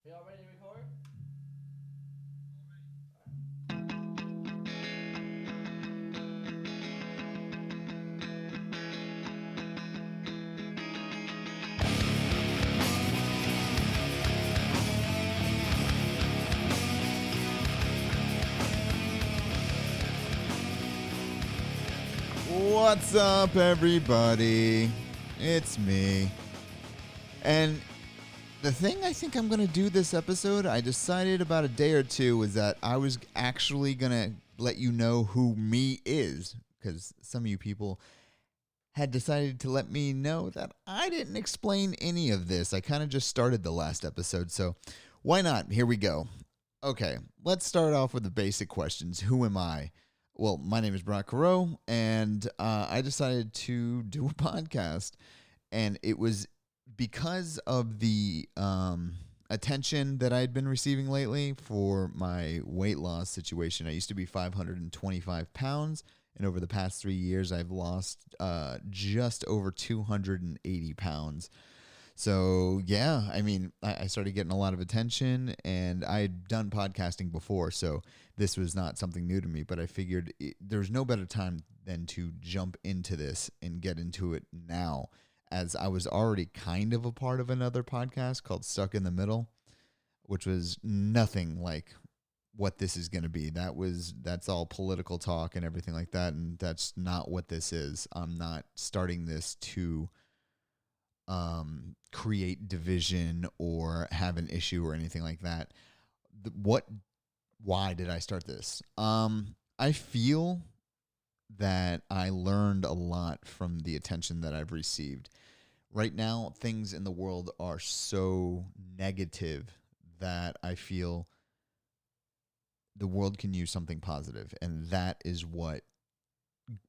We all ready to record? What's up, everybody? It's me. And the thing I think I'm going to do this episode, I decided about a day or two, was that I was actually going to let you know who me is. Because some of you people had decided to let me know that I didn't explain any of this. I kind of just started the last episode. So why not? Here we go. Okay, let's start off with the basic questions. Who am I? Well, my name is Brock Carreau, and I decided to do a podcast. And it was because of the attention that I'd been receiving lately for my weight loss situation. I used to be 525 pounds, and over the past 3 years, I've lost just over 280 pounds. So yeah, I mean, I started getting a lot of attention, and I had done podcasting before, so this was not something new to me. But I figured there's no better time than to jump into this and get into it now, as I was already kind of a part of another podcast called Stuck in the Middle, which was nothing like what this is going to be. That's all political talk and everything like that, and that's not what this is. I'm not starting this to create division or have an issue or anything like that. What? Why did I start this? I feel that I learned a lot from the attention that I've received. Right now, things in the world are so negative that I feel the world can use something positive, and that is what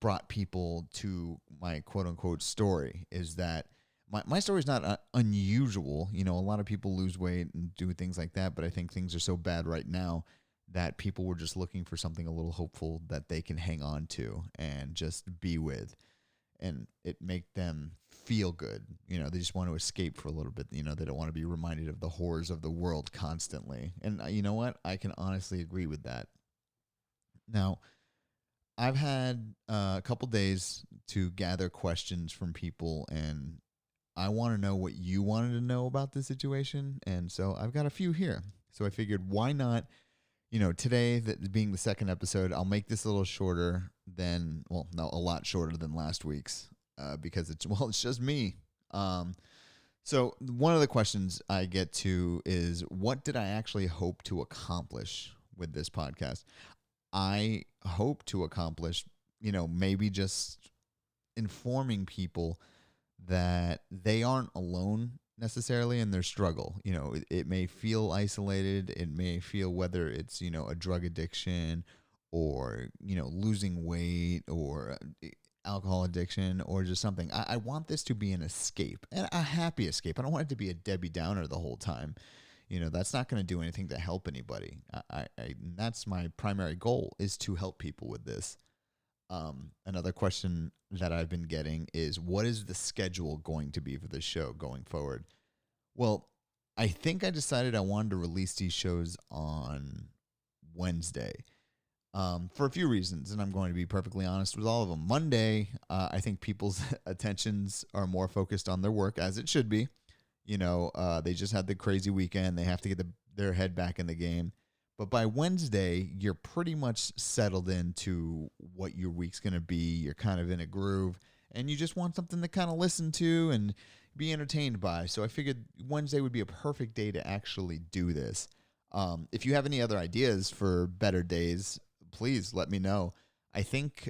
brought people to my quote unquote story. Is that my story is not unusual. You know, a lot of people lose weight and do things like that, but I think things are so bad right now that people were just looking for something a little hopeful that they can hang on to and just be with, and it make them feel good. You know, they just want to escape for a little bit. You know, they don't want to be reminded of the horrors of the world constantly. And you know what? I can honestly agree with that. Now, I've had a couple days to gather questions from people, and I want to know what you wanted to know about the situation. And so I've got a few here. So I figured, why not? You know, today, that being the second episode, I'll make this a little shorter than, well, no, a lot shorter than last week's, because it's, well, it's just me. Um, so one of the questions I get to is, what did I actually hope to accomplish with this podcast? I hope to accomplish, you know, maybe just informing people that they aren't alone necessarily in their struggle. You know, it may feel isolated. It may feel, whether it's, you know, a drug addiction or, you know, losing weight or alcohol addiction or just something. I want this to be an escape, and a happy escape. I don't want it to be a Debbie Downer the whole time. You know, that's not going to do anything to help anybody. That's my primary goal, is to help people with this. Another question that I've been getting is, what is the schedule going to be for this show going forward? Well, I think I decided I wanted to release these shows on Wednesday, for a few reasons, and I'm going to be perfectly honest with all of them. Monday, I think people's attentions are more focused on their work, as it should be. You know, they just had the crazy weekend. They have to get their head back in the game. But by Wednesday, you're pretty much settled into what your week's going to be. You're kind of in a groove, and you just want something to kind of listen to and be entertained by. So I figured Wednesday would be a perfect day to actually do this. If you have any other ideas for better days, please let me know. I think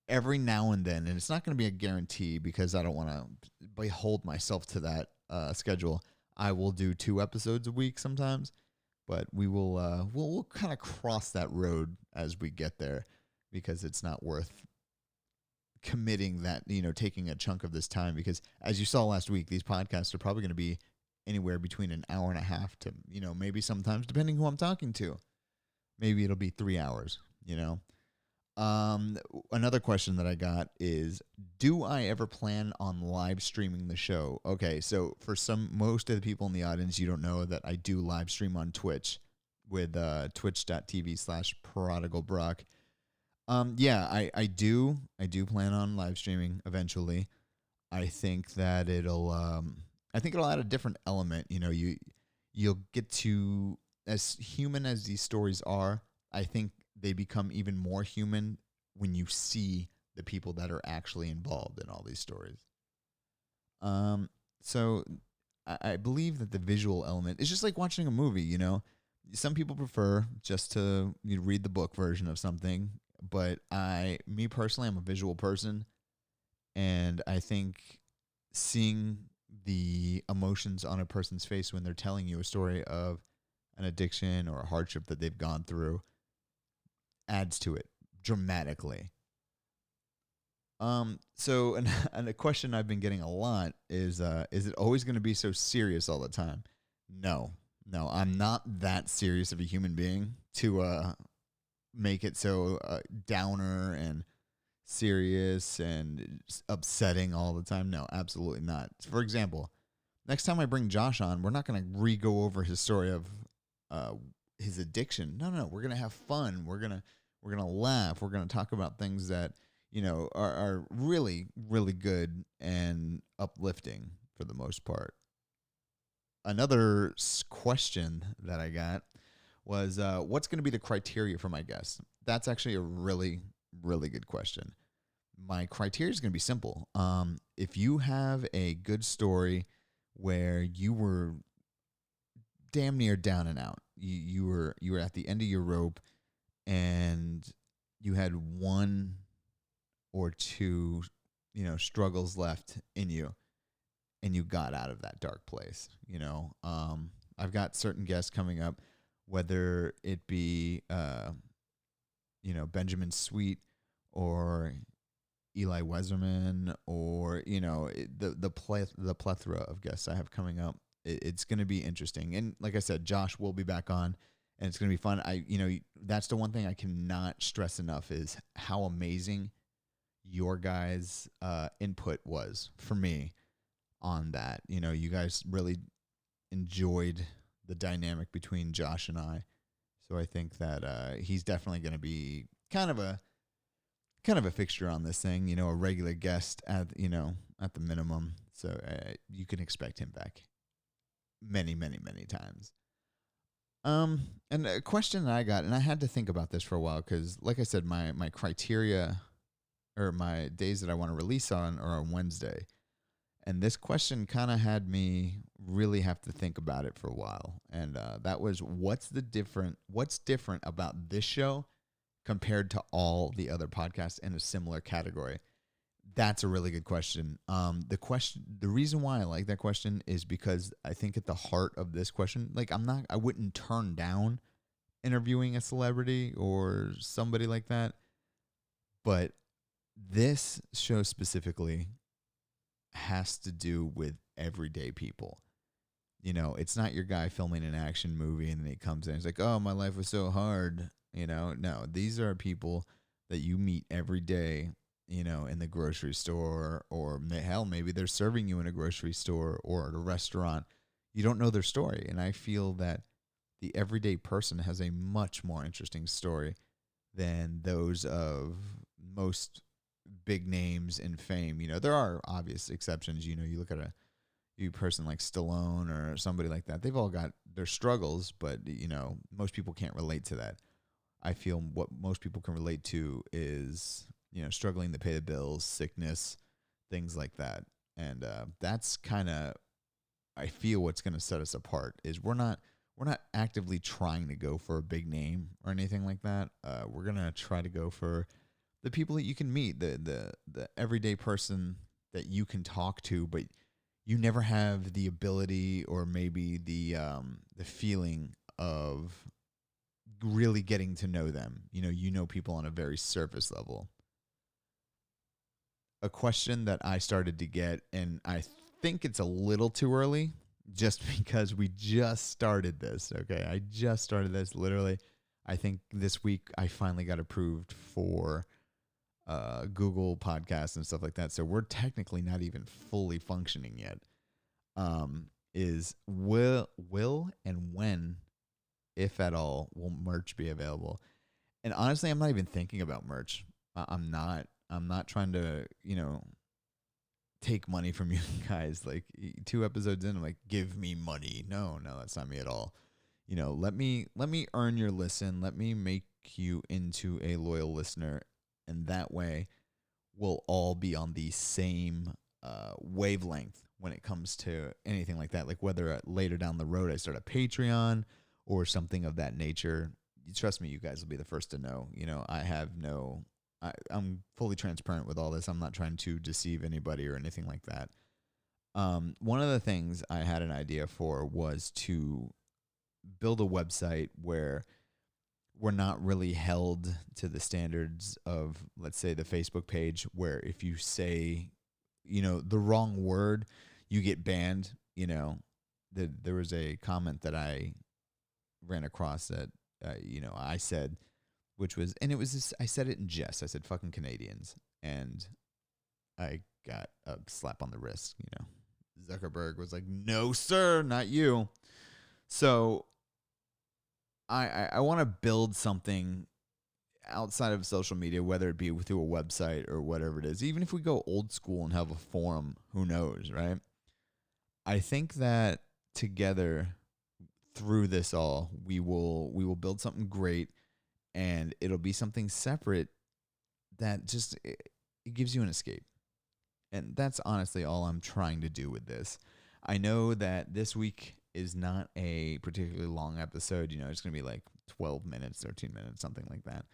every now and then, and it's not going to be a guarantee because I don't want to behold myself to that schedule. I will do 2 episodes a week sometimes, but we'll kind of cross that road as we get there, because it's not worth committing that, you know, taking a chunk of this time, because as you saw last week, these podcasts are probably going to be anywhere between an hour and a half to, you know, maybe sometimes, depending who I'm talking to, maybe it'll be 3 hours, you know. Another question that I got is, do I ever plan on live streaming the show? Okay, so for most of the people in the audience, you don't know that I do live stream on Twitch with twitch.tv/prodigalbrock. Yeah, I do plan on live streaming eventually. I think that I think it'll add a different element. You'll get to, as human as these stories are, I think they become even more human when you see the people that are actually involved in all these stories. Um, so I believe that the visual element is just like watching a movie. Some people prefer just to read the book version of something, but me personally, I'm a visual person, and I think seeing the emotions on a person's face when they're telling you a story of an addiction or a hardship that they've gone through adds to it dramatically. So and a question I've been getting a lot is it always going to be so serious all the time? No, no, I'm not that serious of a human being to make it so downer and serious and upsetting all the time. No, absolutely not. For example, next time I bring Josh on, we're not going to re-go over his story of uh, his addiction. No, no, no. We're going to have fun. We're gonna laugh. We're gonna talk about things that are really really good and uplifting for the most part. Another question that I got was, what's going to be the criteria for my guests? That's actually a really really good question. My criteria is going to be simple. If you have a good story where you were damn near down and out, you were at the end of your rope, and you had one or two, struggles left in you, and you got out of that dark place. I've got certain guests coming up, whether it be, Benjamin Sweet or Eli Weserman, or the plethora of guests I have coming up. It's going to be interesting, and like I said, Josh will be back on, and it's going to be fun. That's the one thing I cannot stress enough is how amazing your guys' input was for me on that. You guys really enjoyed the dynamic between Josh and I, so I think that he's definitely going to be kind of a fixture on this thing. A regular guest at the minimum. So you can expect him back many, many, many times. And a question that I got, and I had to think about this for a while because, like I said, my criteria or my days that I want to release on are on Wednesday. And this question kind of had me really have to think about it for a while. And that was, what's different about this show compared to all the other podcasts in a similar category? That's a really good question. The reason why I like that question is because I think at the heart of this question, like I wouldn't turn down interviewing a celebrity or somebody like that, but this show specifically has to do with everyday people. It's not your guy filming an action movie and then he comes in and he's like, "Oh, my life was so hard." No, these are people that you meet every day, in the grocery store, or hell, maybe they're serving you in a grocery store or at a restaurant. You don't know their story. And I feel that the everyday person has a much more interesting story than those of most big names in fame. There are obvious exceptions. You look at a person like Stallone or somebody like that. They've all got their struggles, but most people can't relate to that. I feel what most people can relate to is struggling to pay the bills, sickness, things like that, and that's kind of, I feel, what's going to set us apart is we're not actively trying to go for a big name or anything like that. We're gonna try to go for the people that you can meet, the everyday person that you can talk to, but you never have the ability or maybe the feeling of really getting to know them. People on a very surface level. A question that I started to get, and I think it's a little too early just because we just started this. Okay. I just started this literally. I think this week I finally got approved for Google Podcasts and stuff like that. So we're technically not even fully functioning yet. Is will and when, if at all, will merch be available? And honestly, I'm not even thinking about merch. I'm not. I'm not trying to, take money from you guys. Like 2 episodes in, I'm like, give me money. No, that's not me at all. Let me earn your listen. Let me make you into a loyal listener, and that way, we'll all be on the same wavelength when it comes to anything like that. Like whether later down the road I start a Patreon or something of that nature. Trust me, you guys will be the first to know. I'm fully transparent with all this. I'm not trying to deceive anybody or anything like that. One of the things I had an idea for was to build a website where we're not really held to the standards of, let's say, the Facebook page, where if you say, the wrong word, you get banned. There was a comment that I ran across that, I said, which was, and it was this, I said it in jest. I said, fucking Canadians. And I got a slap on the wrist. Zuckerberg was like, no, sir, not you. So I want to build something outside of social media, whether it be through a website or whatever it is. Even if we go old school and have a forum, who knows, right? I think that together through this all, we will build something great, and it'll be something separate that just it gives you an escape. And that's honestly all I'm trying to do with this. I know that this week is not a particularly long episode. It's going to be like 12 minutes, 13 minutes, something like that.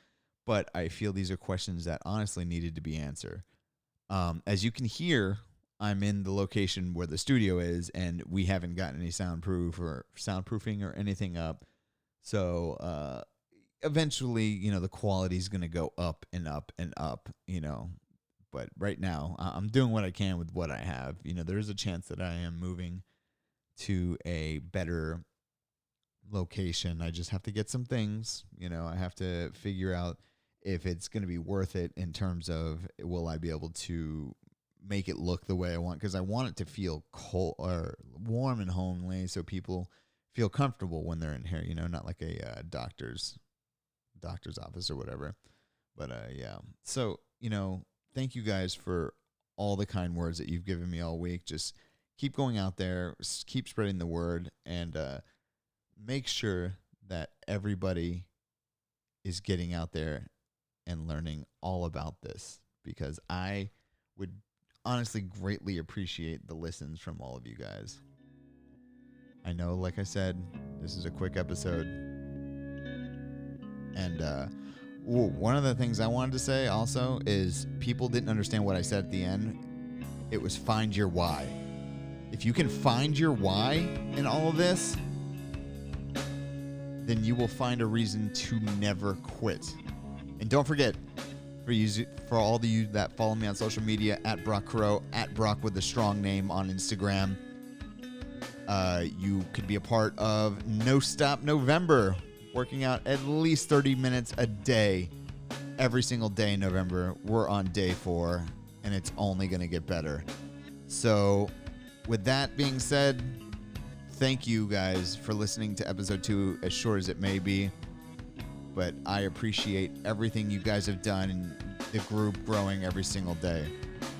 But I feel these are questions that honestly needed to be answered. As you can hear, I'm in the location where the studio is, and we haven't gotten any soundproofing or anything up. So eventually, the quality is going to go up and up and up, But right now, I'm doing what I can with what I have. There is a chance that I am moving to a better location. I just have to get some things. I have to figure out if it's going to be worth it in terms of, will I be able to make it look the way I want? Because I want it to feel cold or warm and homely, so people feel comfortable when they're in here. Not like a doctor's office or whatever. But yeah. So thank you guys for all the kind words that you've given me all week. Just keep going out there, keep spreading the word, and make sure that everybody is getting out there and learning all about this, because I would honestly greatly appreciate the listens from all of you guys. I know, like I said, this is a quick episode. And one of the things I wanted to say also is, people didn't understand what I said at the end. It was find your why. If you can find your why in all of this, then you will find a reason to never quit. And don't forget, for all of you that follow me on social media, at Brock Crow, at Brock with a strong name on Instagram, you could be a part of No Stop November, working out at least 30 minutes a day, every single day in November. We're on day 4, and it's only going to get better. So with that being said, thank you guys for listening to episode 2, as short as it may be. But I appreciate everything you guys have done, and the group growing every single day.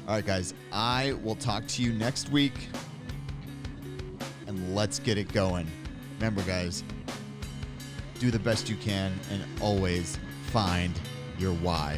All right, guys, I will talk to you next week, and let's get it going. Remember, guys, do the best you can, and always find your why.